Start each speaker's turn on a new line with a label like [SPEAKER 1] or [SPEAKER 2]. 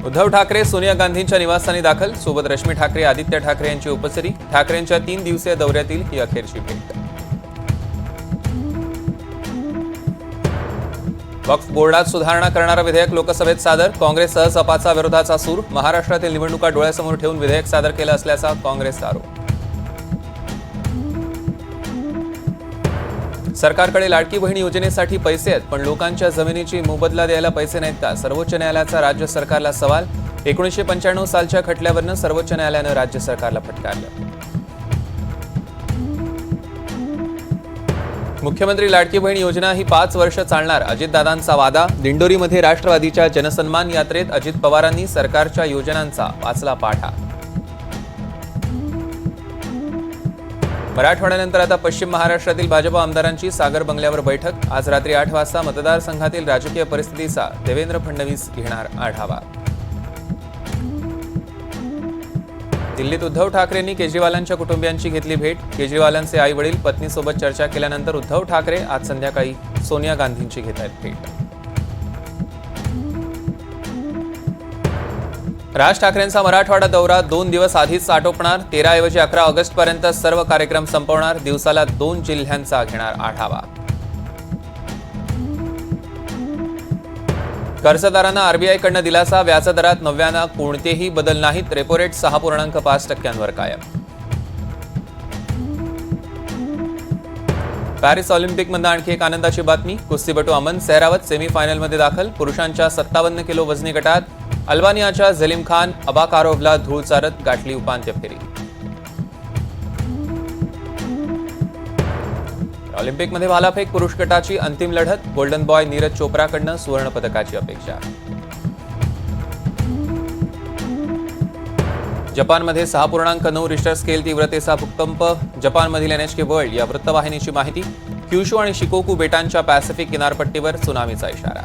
[SPEAKER 1] उद्धव ठाकरे सोनिया गांधींच्या निवासस्थानी दाखल. सोबत रश्मी ठाकरे, आदित्य ठाकरे यांची उपस्थिती. ठाकरेंच्या 3 दिवसीय दौऱ्यातील ही अखेरची भेट. वक्फ बोर्डात सुधारणा करणारं विधेयक लोकसभेत सादर. काँग्रेससह सपाचा विरोधाचा सूर. महाराष्ट्रातील निवडणुका डोळ्यासमोर ठेवून विधेयक सादर केलं असल्याचा काँग्रेसचा आरोप. सरकारकडे लाडकी बहीण योजनेसाठी पैसे आहेत, पण लोकांच्या जमिनीची मोबदला द्यायला पैसे नाहीत का? सर्वोच्च न्यायालयाचा राज्य सरकारला सवाल. 1995 सालच्या खटल्यावरनं सर्वोच्च न्यायालयानं राज्य सरकारला फटकारलं. मुख्यमंत्री लाडकी बहीण योजना ही 5 वर्ष चालणार. अजितदादांचा वादा. दिंडोरीमध्ये राष्ट्रवादीच्या जनसन्मान यात्रेत अजित पवारांनी सरकारच्या योजनांचा वाचला पाढा. मराठवाड्यानंतर आता पश्चिम महाराष्ट्रातील भाजप आमदारांची सागर बंगल्यावर बैठक. आज रात्री 8 वाजता मतदारसंघातील राजकीय परिस्थितीचा देवेंद्र फडणवीस घेणार आढावा. दिल्लीत उद्धव ठाकरेंनी केजरीवालांच्या कुटुंबियांची घेतली भेट. केजरीवालांचे आई वडील पत्नीसोबत चर्चा केल्यानंतर उद्धव ठाकरे आज संध्याकाळी सोनिया गांधींची घेत आहेत भेट. राज ठाकरेंचा मराठवाडा दौरा 2 दिवस आधीच आटोपणार. 13 ऐवजी 11 ऑगस्टपर्यंत सर्व कार्यक्रम संपवणार. दिवसाला 2 जिल्ह्यांचा घेणार आढावा. कर्जदारांना आरबीआयकडनं दिलासा. व्याजदरात नव्यानं कोणतेही बदल नाहीत. रेपो रेट 6.5% कायम. पॅरिस ऑलिम्पिकमधनं आणखी एक आनंदाची बातमी. कुस्तीपटू अमन सेहरावत सेमीफायनलमध्ये दाखल. पुरुषांच्या 57 किलो वजनी गटात अल्बानियाच्या झलीम खान अबाकारोव्हला धूळ चारत गाठली उपांत्य फेरी. ऑलिम्पिकमध्ये भालाफेक पुरुष गटाची अंतिम लढत. गोल्डन बॉय नीरज चोप्राकडनं सुवर्ण पदकाची अपेक्षा. जपानमध्ये 6.9 रिश्टर स्केल तीव्रतेचा भूकंप. जपानमधील NHK वर्ल्ड या वृत्तवाहिनीची माहिती. क्युशू आणि शिकोकू बेटांच्या पॅसिफिक किनारपट्टीवर त्सुनामीचा इशारा.